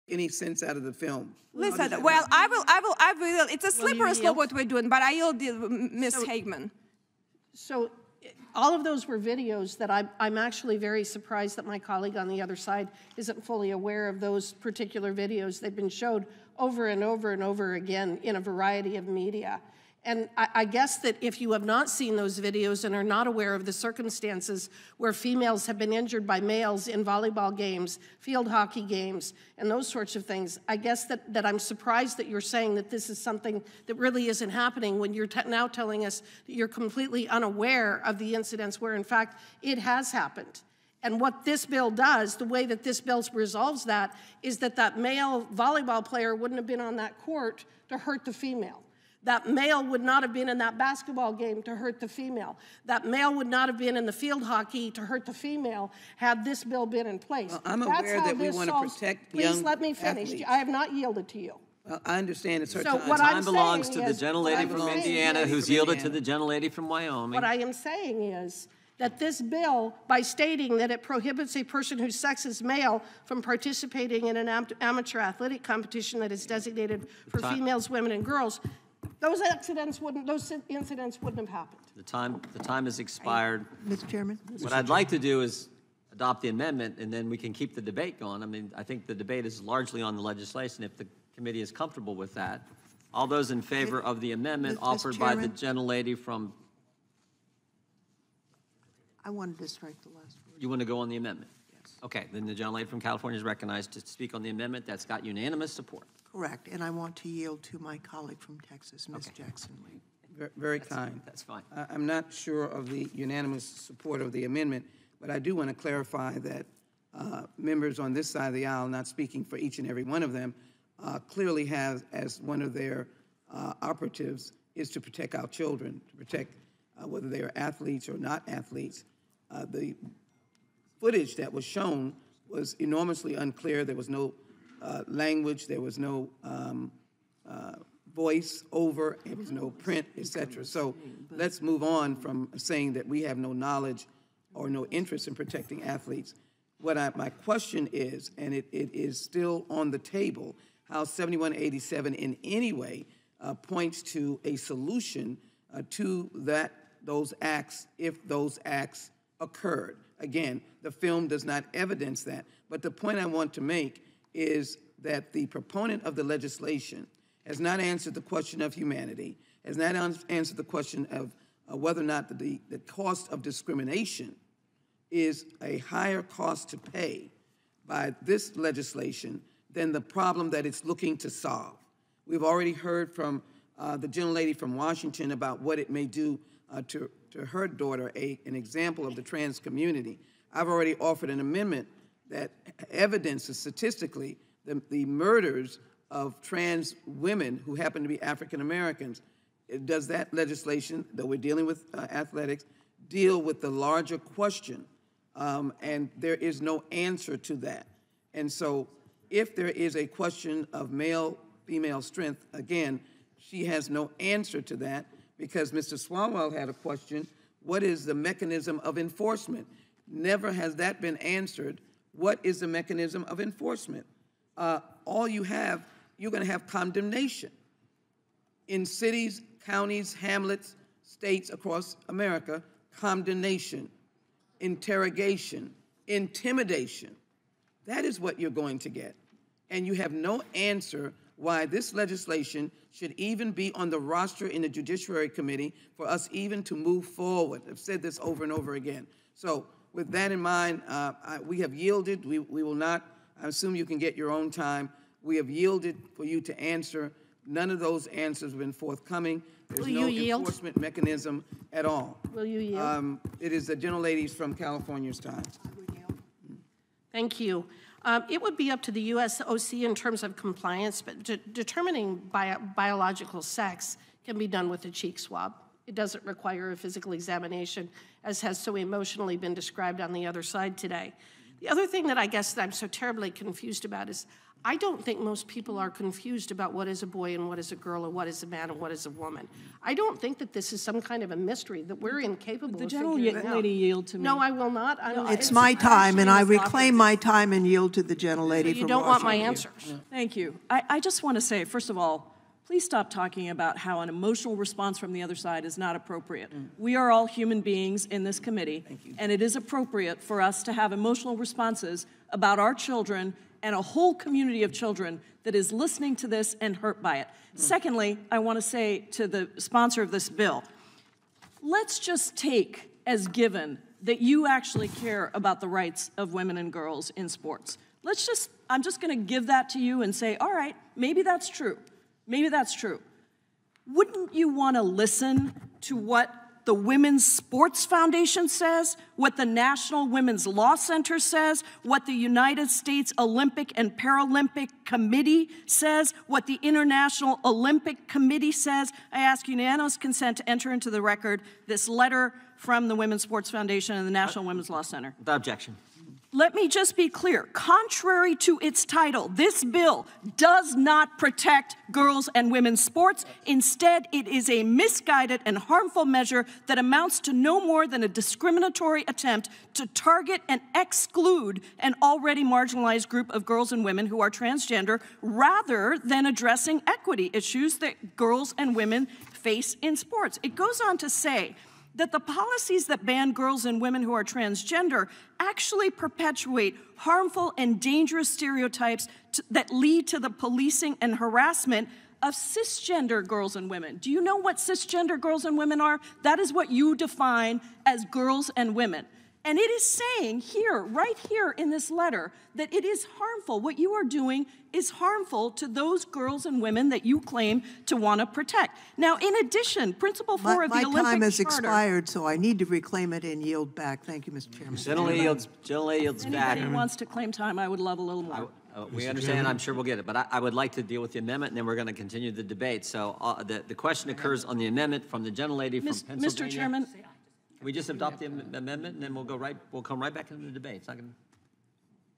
any sense out of the film. Listen, well, I will. It's a slippery slope what we're doing, but I yield to Ms. Hageman. So all of those were videos that I'm actually very surprised that my colleague on the other side isn't fully aware of those particular videos. They've been showed over and over and over again in a variety of media. And I guess that if you have not seen those videos and are not aware of the circumstances where females have been injured by males in volleyball games, field hockey games, and those sorts of things, I guess that I'm surprised that you're saying that this is something that really isn't happening when you're now telling us that you're completely unaware of the incidents where, in fact, it has happened. And what this bill does, the way that this bill resolves that, is that that male volleyball player wouldn't have been on that court to hurt the female. That male would not have been in that basketball game to hurt the female. That male would not have been in the field hockey to hurt the female had this bill been in place. Well, I'm aware that we want to protect young Please let me finish. athletes. I have not yielded to you. Well, I understand it's her So time. what Time I'm belongs to saying the is- gentlelady from Indiana who's yielded to the gentlelady from Wyoming. What I am saying is that this bill, by stating that it prohibits a person whose sex is male from participating in an amateur athletic competition that is designated for females, women, and girls, those incidents wouldn't have happened. The time has expired. Mr. Chairman? What I'd like to do is adopt the amendment, and then we can keep the debate going. I mean, I think the debate is largely on the legislation, if the committee is comfortable with that. All those in favor of the amendment offered by the gentlelady from... I wanted to strike the last word. You want to go on the amendment? Yes. Okay, then the gentlelady from California is recognized to speak on the amendment. That's got unanimous support. Correct, and I want to yield to my colleague from Texas, Ms. Jackson-Lee. Very kind. That's fine. I'm not sure of the unanimous support of the amendment, but I do want to clarify that members on this side of the aisle, not speaking for each and every one of them, clearly have as one of their operatives is to protect our children, to protect whether they are athletes or not athletes. The footage that was shown was enormously unclear. There was no language, there was no voice over, there was no print, etc. So let's move on from saying that we have no knowledge or no interest in protecting athletes. My question is, and it is still on the table, how 7187 in any way points to a solution to those acts if those acts occurred. Again, the film does not evidence that, but the point I want to make is that the proponent of the legislation has not answered the question of humanity, has not answered the question of whether or not the cost of discrimination is a higher cost to pay by this legislation than the problem that it's looking to solve. We've already heard from the gentlelady from Washington about what it may do to her daughter, an example of the trans community. I've already offered an amendment that evidences statistically the murders of trans women who happen to be African Americans. Does that legislation, though we're dealing with athletics, deal with the larger question? And there is no answer to that. And so if there is a question of male-female strength, again, she has no answer to that because Mr. Swalwell had a question, what is the mechanism of enforcement? Never has that been answered. What is the mechanism of enforcement? All you have, you're going to have condemnation. In cities, counties, hamlets, states across America, condemnation, interrogation, intimidation. That is what you're going to get. And you have no answer why this legislation should even be on the roster in the Judiciary Committee for us even to move forward. I've said this over and over again. So with that in mind, we have yielded. We will not, I assume you can get your own time. We have yielded for you to answer. None of those answers have been forthcoming. There's no enforcement mechanism at all. Will you yield? It is the gentleladies from California's time. Thank you. It would be up to the USOC in terms of compliance, but determining biological sex can be done with a cheek swab. It doesn't require a physical examination, as has so emotionally been described on the other side today. The other thing that I guess that I'm so terribly confused about is I don't think most people are confused about what is a boy and what is a girl and what is a man and what is a woman. I don't think that this is some kind of a mystery that we're incapable of figuring out. Lady yield to me. No, I will not. It's my time, and I reclaim my time and yield to the gentlelady from You don't want my Washington. answers. Thank you. I just want to say, first of all, please stop talking about how an emotional response from the other side is not appropriate. We are all human beings in this committee, and it is appropriate for us to have emotional responses about our children and a whole community of children that is listening to this and hurt by it. Secondly, I want to say to the sponsor of this bill, let's just take as given that you actually care about the rights of women and girls in sports. I'm just going to give that to you and say, all right, maybe that's true. Maybe that's true. Wouldn't you want to listen to what the Women's Sports Foundation says, what the National Women's Law Center says, what the United States Olympic and Paralympic Committee says, what the International Olympic Committee says? I ask unanimous consent to enter into the record this letter from the Women's Sports Foundation and the National Women's Law Center. Without objection. Let me just be clear. Contrary to its title, this bill does not protect girls and women's sports. Instead, it is a misguided and harmful measure that amounts to no more than a discriminatory attempt to target and exclude an already marginalized group of girls and women who are transgender, rather than addressing equity issues that girls and women face in sports. It goes on to say that the policies that ban girls and women who are transgender actually perpetuate harmful and dangerous stereotypes that lead to the policing and harassment of cisgender girls and women. Do you know what cisgender girls and women are? That is what you define as girls and women. And it is saying here, right here in this letter, that it is harmful. What you are doing is harmful to those girls and women that you claim to want to protect. Now, in addition, Principle 4 of the Olympic Charter... My time has expired, so I need to reclaim it and yield back. Thank you, Mr. Chairman. Generally yields back. Anybody who wants to claim time, I would love a little more. We understand, I'm sure we'll get it, but I would like to deal with the amendment, and then we're going to continue the debate. So the question occurs on the amendment from the gentlelady from Pennsylvania. Mr. Chairman, We just adopt the amendment, and then we'll come right back into the debate. It's not going to...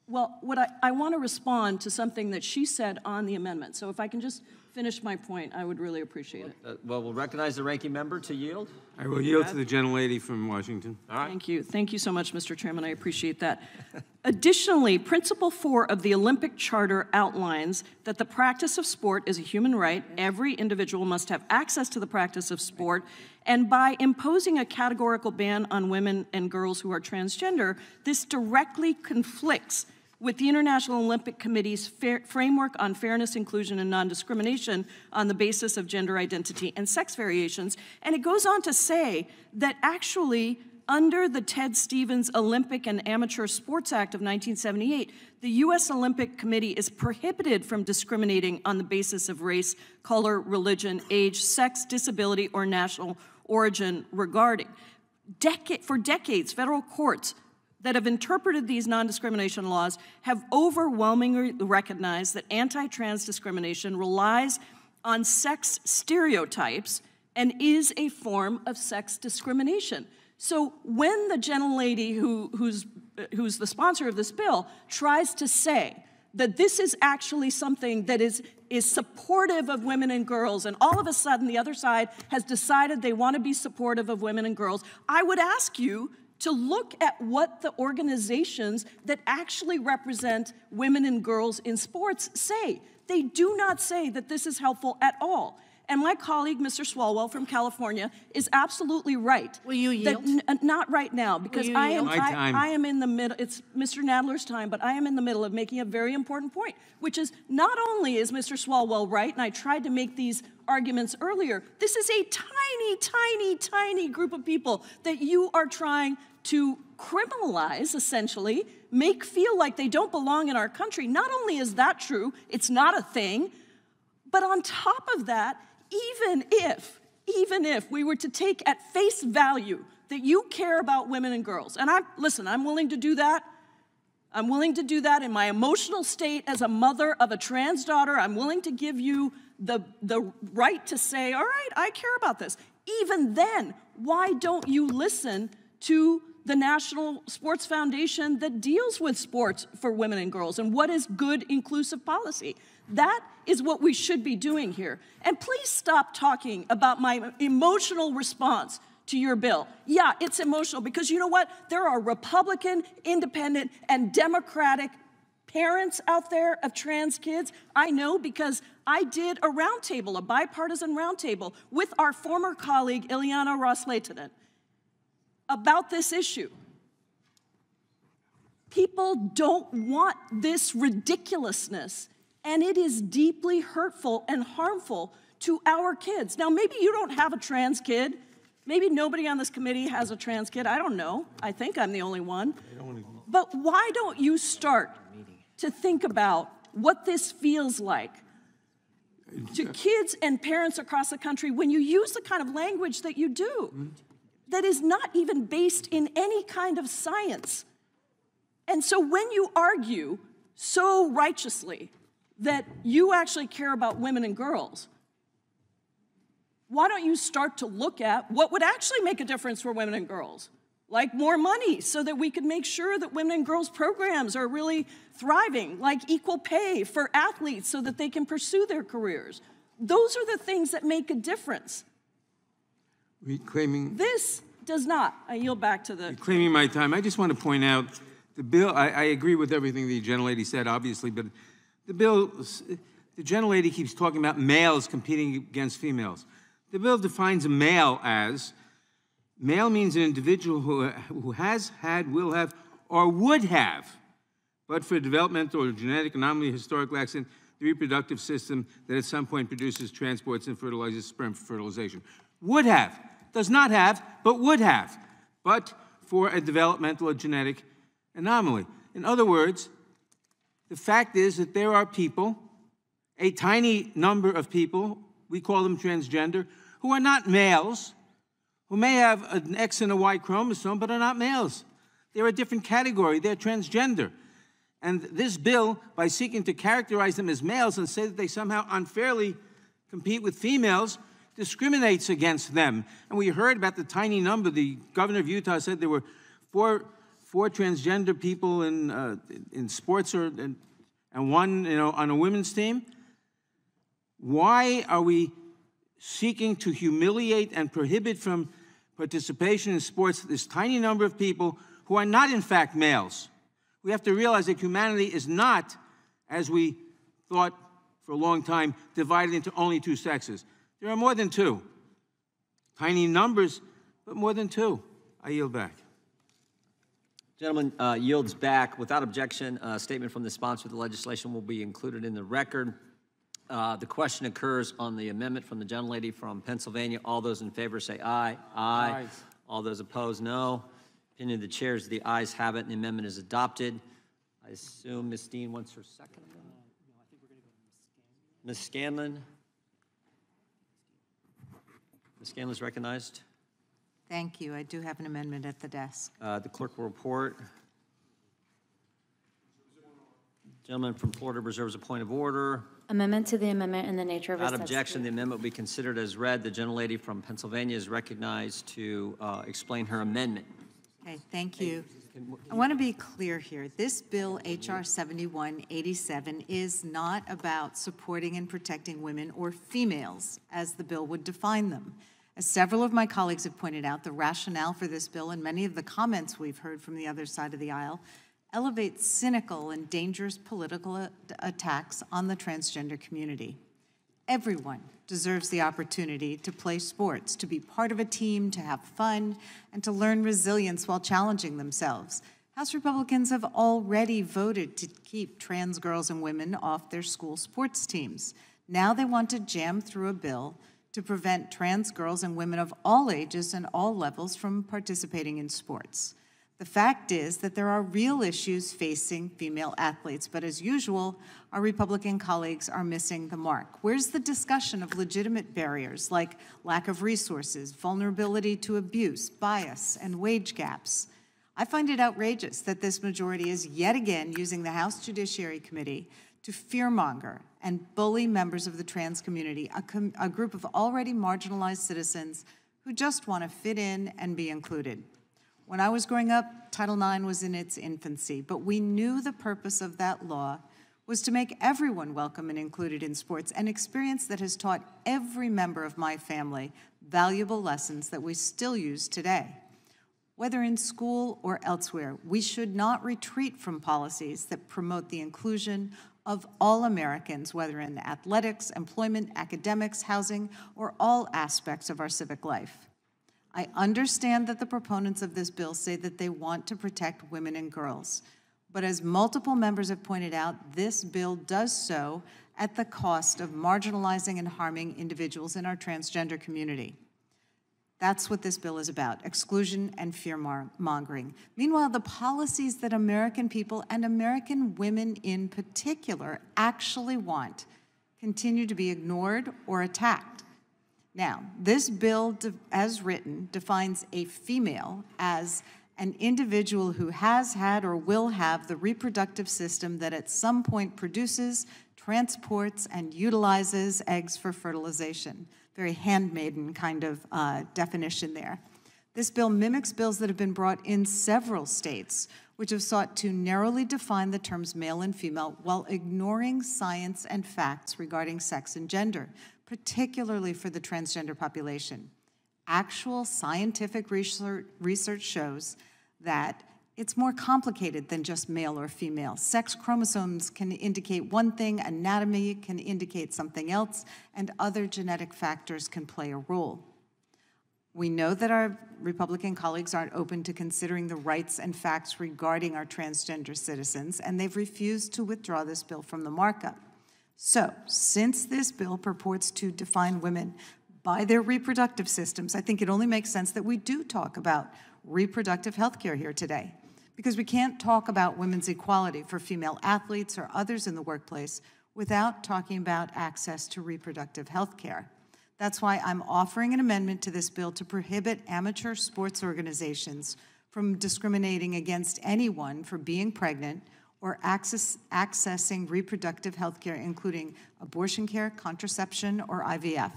well, I want to respond to something that she said on the amendment. So if I can just finish my point, I would really appreciate it. Well, we'll recognize the ranking member to yield. I will yield to the gentlelady from Washington. All right. Thank you. Thank you so much, Mr. Chairman. I appreciate that. Additionally, Principle 4 of the Olympic Charter outlines that the practice of sport is a human right. Every individual must have access to the practice of sport. And by imposing a categorical ban on women and girls who are transgender, this directly conflicts with the International Olympic Committee's framework on fairness, inclusion, and non-discrimination on the basis of gender identity and sex variations. And it goes on to say that actually, under the Ted Stevens Olympic and Amateur Sports Act of 1978, the U.S. Olympic Committee is prohibited from discriminating on the basis of race, color, religion, age, sex, disability, or national origin regarding. For decades, federal courts that have interpreted these non-discrimination laws have overwhelmingly recognized that anti-trans discrimination relies on sex stereotypes and is a form of sex discrimination. So when the gentlelady who's the sponsor of this bill tries to say that this is actually something that is supportive of women and girls, and all of a sudden the other side has decided they want to be supportive of women and girls, I would ask you to look at what the organizations that actually represent women and girls in sports say. They do not say that this is helpful at all. And my colleague, Mr. Swalwell from California, is absolutely right. Will you yield? Not right now, because I am in the middle, it's Mr. Nadler's time, but I am in the middle of making a very important point, which is not only is Mr. Swalwell right, and I tried to make these arguments earlier, this is a tiny, tiny, tiny group of people that you are trying to criminalize, essentially, make feel like they don't belong in our country. Not only is that true, it's not a thing, but on top of that, even if we were to take at face value that you care about women and girls, and I'm willing to do that. I'm willing to do that in my emotional state as a mother of a trans daughter. I'm willing to give you the right to say, all right, I care about this. Even then, why don't you listen to the National Sports Foundation that deals with sports for women and girls and what is good inclusive policy. That is what we should be doing here. And please stop talking about my emotional response to your bill. Yeah, it's emotional because you know what? There are Republican, independent, and Democratic parents out there of trans kids. I know because I did a roundtable, a bipartisan roundtable with our former colleague, Ileana Ros-Lehtinen, about this issue. People don't want this ridiculousness, and it is deeply hurtful and harmful to our kids. Now, maybe you don't have a trans kid. Maybe nobody on this committee has a trans kid. I don't know. I think I'm the only one. But why don't you start to think about what this feels like to kids and parents across the country when you use the kind of language that you do, that is not even based in any kind of science. And so when you argue so righteously that you actually care about women and girls, why don't you start to look at what would actually make a difference for women and girls? Like more money so that we can make sure that women and girls programs are really thriving, like equal pay for athletes so that they can pursue their careers. Those are the things that make a difference. Reclaiming, This does not. I yield back to the... reclaiming my time, I just want to point out the bill, I agree with everything the gentlelady said, obviously, but the bill, the gentlelady keeps talking about males competing against females. The bill defines a male as, male means an individual who has, had, will have, or would have, but for developmental or genetic anomaly, historical accident, the reproductive system that at some point produces, transports, and fertilizes sperm for fertilization. Would have, does not have, but would have, but for a developmental or genetic anomaly. In other words, the fact is that there are people, a tiny number of people, we call them transgender, who are not males, who may have an X and a Y chromosome, but are not males. They're a different category. They're transgender. And this bill, by seeking to characterize them as males and say that they somehow unfairly compete with females, discriminates against them. And we heard about the tiny number. The governor of Utah said there were four transgender people in sports, and one, on a women's team. Why are we seeking to humiliate and prohibit from participation in sports this tiny number of people who are not, in fact, males? We have to realize that humanity is not, as we thought for a long time, divided into only two sexes. There are more than two. Tiny numbers, but more than two. I yield back. Gentleman yields back. Without objection, a statement from the sponsor of the legislation will be included in the record. The question occurs on the amendment from the gentlelady from Pennsylvania. All those in favor say aye. Aye. All those opposed, no. Opinion of the chair is the ayes have it, and the amendment is adopted. I assume Ms. Dean wants her second amendment? No, I think we're going to go to Ms. Scanlon. Ms. Scanlon is recognized. Thank you. I do have an amendment at the desk. The clerk will report. Gentleman from Florida reserves a point of order. Amendment to the amendment in the nature of a Without objection, the amendment will be considered as read. The gentlelady from Pennsylvania is recognized to explain her amendment. Okay, thank you. I want to be clear here. This bill, H.R. 7187, is not about supporting and protecting women or females, as the bill would define them. As several of my colleagues have pointed out, the rationale for this bill and many of the comments we've heard from the other side of the aisle elevates cynical and dangerous political attacks on the transgender community. Everyone deserves the opportunity to play sports, to be part of a team, to have fun, and to learn resilience while challenging themselves. House Republicans have already voted to keep trans girls and women off their school sports teams. Now they want to jam through a bill to prevent trans girls and women of all ages and all levels from participating in sports. The fact is that there are real issues facing female athletes, but as usual, our Republican colleagues are missing the mark. Where's the discussion of legitimate barriers like lack of resources, vulnerability to abuse, bias, and wage gaps? I find it outrageous that this majority is yet again using the House Judiciary Committee to fearmonger and bully members of the trans community, a group of already marginalized citizens who just want to fit in and be included. When I was growing up, Title IX was in its infancy, but we knew the purpose of that law was to make everyone welcome and included in sports, an experience that has taught every member of my family valuable lessons that we still use today. Whether in school or elsewhere, we should not retreat from policies that promote the inclusion of all Americans, whether in athletics, employment, academics, housing, or all aspects of our civic life. I understand that the proponents of this bill say that they want to protect women and girls, but as multiple members have pointed out, this bill does so at the cost of marginalizing and harming individuals in our transgender community. That's what this bill is about, exclusion and fear-mongering. Meanwhile, the policies that American people, and American women in particular, actually want continue to be ignored or attacked. Now, this bill, as written, defines a female as an individual who has had or will have the reproductive system that at some point produces, transports, and utilizes eggs for fertilization. Very handmaiden kind of definition there. This bill mimics bills that have been brought in several states, which have sought to narrowly define the terms male and female while ignoring science and facts regarding sex and gender, particularly for the transgender population. Actual scientific research shows that it's more complicated than just male or female. Sex chromosomes can indicate one thing, anatomy can indicate something else, and other genetic factors can play a role. We know that our Republican colleagues aren't open to considering the rights and facts regarding our transgender citizens, and they've refused to withdraw this bill from the markup. So, since this bill purports to define women by their reproductive systems, I think it only makes sense that we do talk about reproductive health care here today, because we can't talk about women's equality for female athletes or others in the workplace without talking about access to reproductive health care. That's why I'm offering an amendment to this bill to prohibit amateur sports organizations from discriminating against anyone for being pregnant or accessing reproductive health care, including abortion care, contraception, or IVF.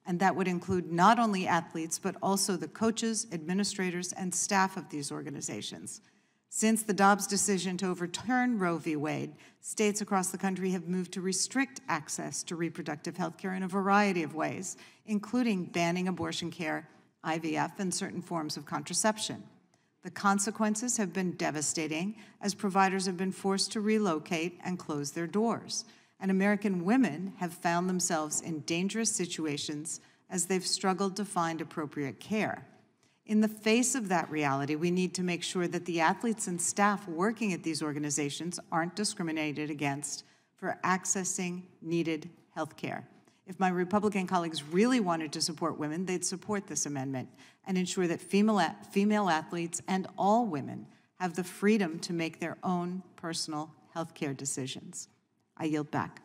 And that would include not only athletes, but also the coaches, administrators, and staff of these organizations. Since the Dobbs decision to overturn Roe v. Wade, states across the country have moved to restrict access to reproductive health care in a variety of ways, including banning abortion care, IVF, and certain forms of contraception. The consequences have been devastating, as providers have been forced to relocate and close their doors. And American women have found themselves in dangerous situations as they've struggled to find appropriate care. In the face of that reality, we need to make sure that the athletes and staff working at these organizations aren't discriminated against for accessing needed health care. If my Republican colleagues really wanted to support women, they'd support this amendment and ensure that female athletes and all women have the freedom to make their own personal health care decisions. I yield back.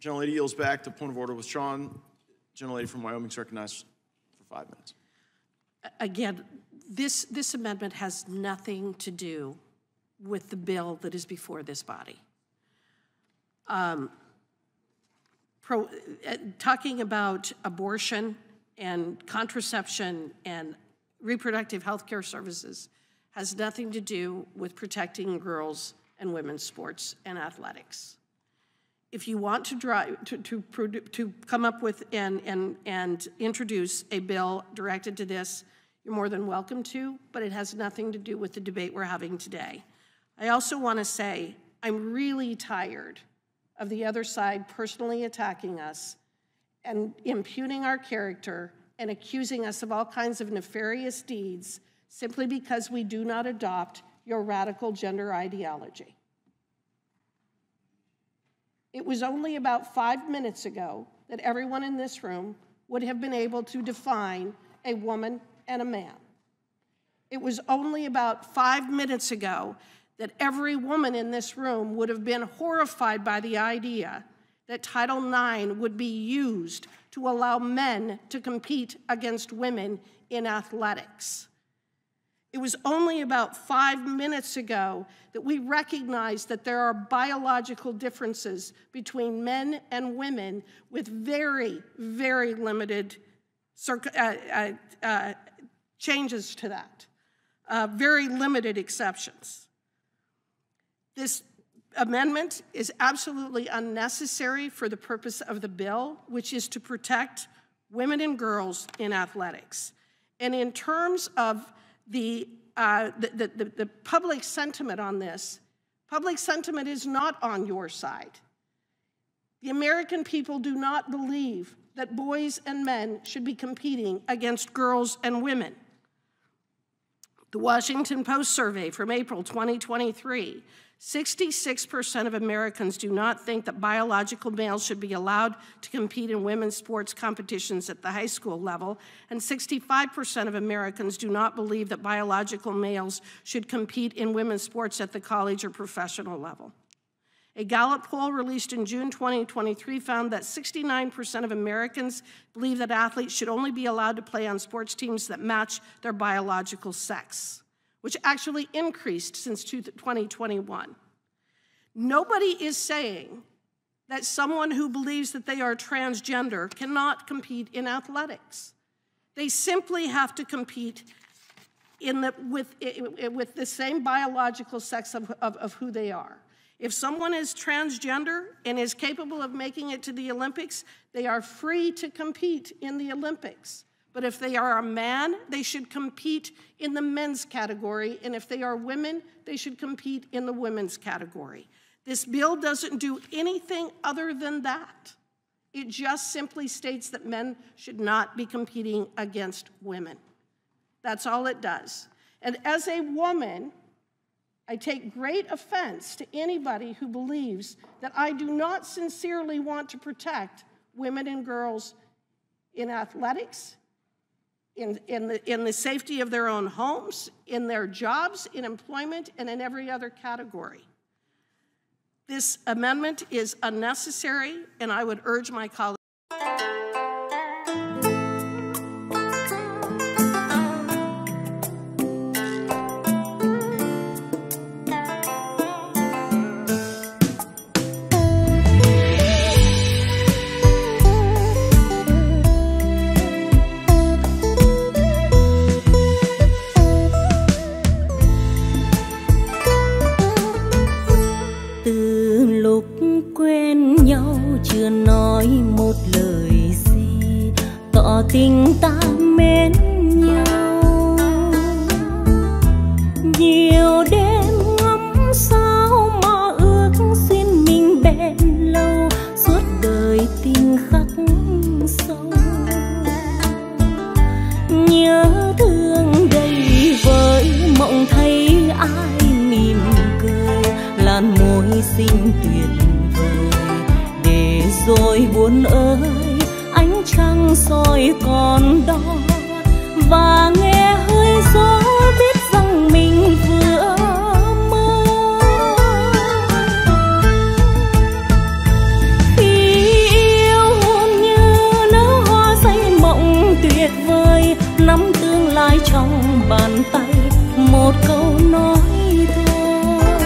Gentlelady yields back. The point of order was Sean. Gentlelady from Wyoming is recognized for 5 minutes. Again, this amendment has nothing to do with the bill that is before this body. Talking about abortion and contraception and reproductive health care services has nothing to do with protecting girls and women's sports and athletics. If you want to come up with and introduce a bill directed to this, you're more than welcome to, but it has nothing to do with the debate we're having today. I also want to say I'm really tired of the other side personally attacking us and impugning our character and accusing us of all kinds of nefarious deeds simply because we do not adopt your radical gender ideology. It was only about 5 minutes ago that everyone in this room would have been able to define a woman and a man. It was only about 5 minutes ago that every woman in this room would have been horrified by the idea that Title IX would be used to allow men to compete against women in athletics. It was only about 5 minutes ago that we recognized that there are biological differences between men and women with very, very limited changes to that, very limited exceptions. This amendment is absolutely unnecessary for the purpose of the bill, which is to protect women and girls in athletics. And in terms of the public sentiment on this, public sentiment is not on your side. The American people do not believe that boys and men should be competing against girls and women. The Washington Post survey from April 2023, 66% of Americans do not think that biological males should be allowed to compete in women's sports competitions at the high school level, and 65% of Americans do not believe that biological males should compete in women's sports at the college or professional level. A Gallup poll released in June 2023 found that 69% of Americans believe that athletes should only be allowed to play on sports teams that match their biological sex, which actually increased since 2021. Nobody is saying that someone who believes that they are transgender cannot compete in athletics. They simply have to compete with the same biological sex of who they are. If someone is transgender and is capable of making it to the Olympics, they are free to compete in the Olympics. But if they are a man, they should compete in the men's category, and if they are women, they should compete in the women's category. This bill doesn't do anything other than that. It just simply states that men should not be competing against women. That's all it does. And as a woman, I take great offense to anybody who believes that I do not sincerely want to protect women and girls in athletics, in the safety of their own homes, in their jobs, in employment, and in every other category. This amendment is unnecessary, and I would urge my colleagues. Tình ta mến nhau, nhiều đêm ngắm sao mơ ước xin mình bền lâu, suốt đời tình khắc sâu. Nhớ thương đầy vơi mộng thấy ai mỉm cười, làn môi xinh tuyệt vời, để rồi buồn ơi trăng soi còn đó, và nghe hơi gió biết rằng mình vừa mơ. Khi yêu hôn như nở hoa say mộng tuyệt vời, nắm tương lai trong bàn tay, một câu nói thôi.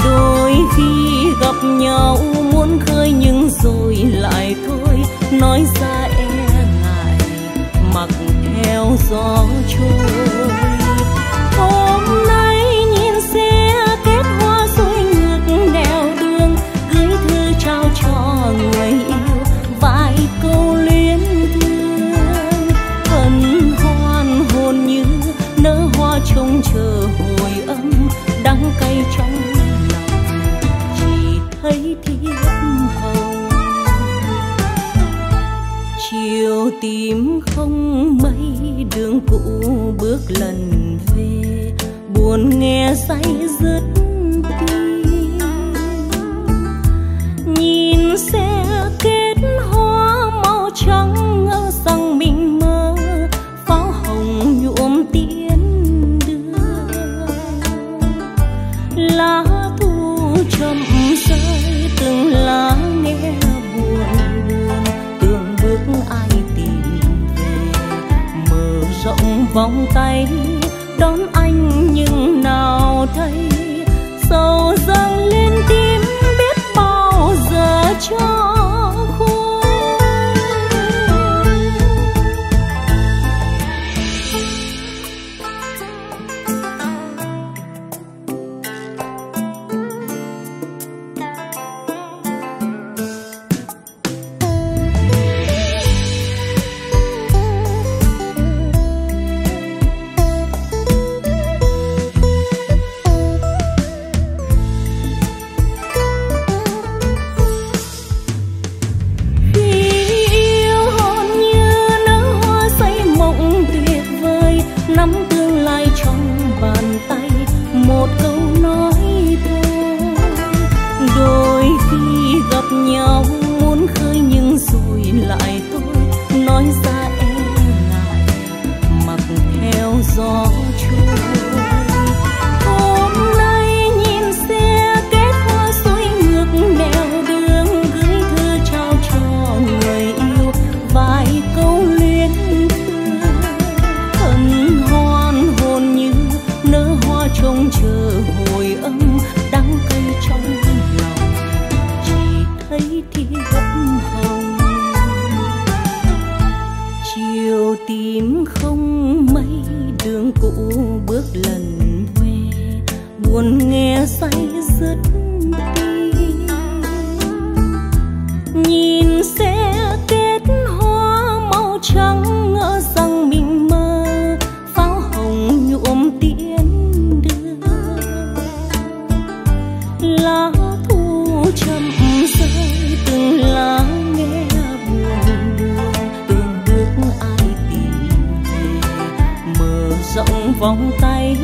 Đôi khi gặp nhau muốn khơi nhưng rồi lại thôi, nói ra e ngại mặc theo gió trôi. Hôm nay nhìn xe kết hoa rồi ngược nẻo đường, gửi thư trao cho người yêu vài câu luyến thương. Hân hoan hồn như nở hoa trông chờ hồi âm, đắng cay trong lòng chỉ thấy thiếp hồng. Chiều tím không mây đường cũ bước lần về, buồn nghe say dứt tim. Nhìn xe kết hoa màu trắng ngỡ rằng mình mơ, pháo hồng nhuộm tiễn đưa. Lá thu chậm rơi từng lá nghe buồn buồn, tưởng bước ai tìm về, mở rộng vòng tay đón anh nhưng nào thấy sầu dâng lên tim biết bao giờ cho khô. nhau muốn khơi nhưng rồi lại tôi nói ra e ngại mặc theo gió trôi. Hôm nay nhìn xe kết hoa xuôi ngược nẻo đường gửi thư trao cho người yêu vài câu luyến thương hân hoan hồn như nở hoa trông chờ hồi âm đắng cay trong lòng chỉ thấy thiệp hồng. Chiều tím không mây đường cũ bước lần về buồn nghe say dứt tim. Nhìn xe kết hoa màu trắng ngỡ rằng mình mơ pháo hồng nhuộm tiễn đưa. Lá thu chậm rơi từng lá nghe buồn buồn từng bước ai tìm về mở rộng vòng tay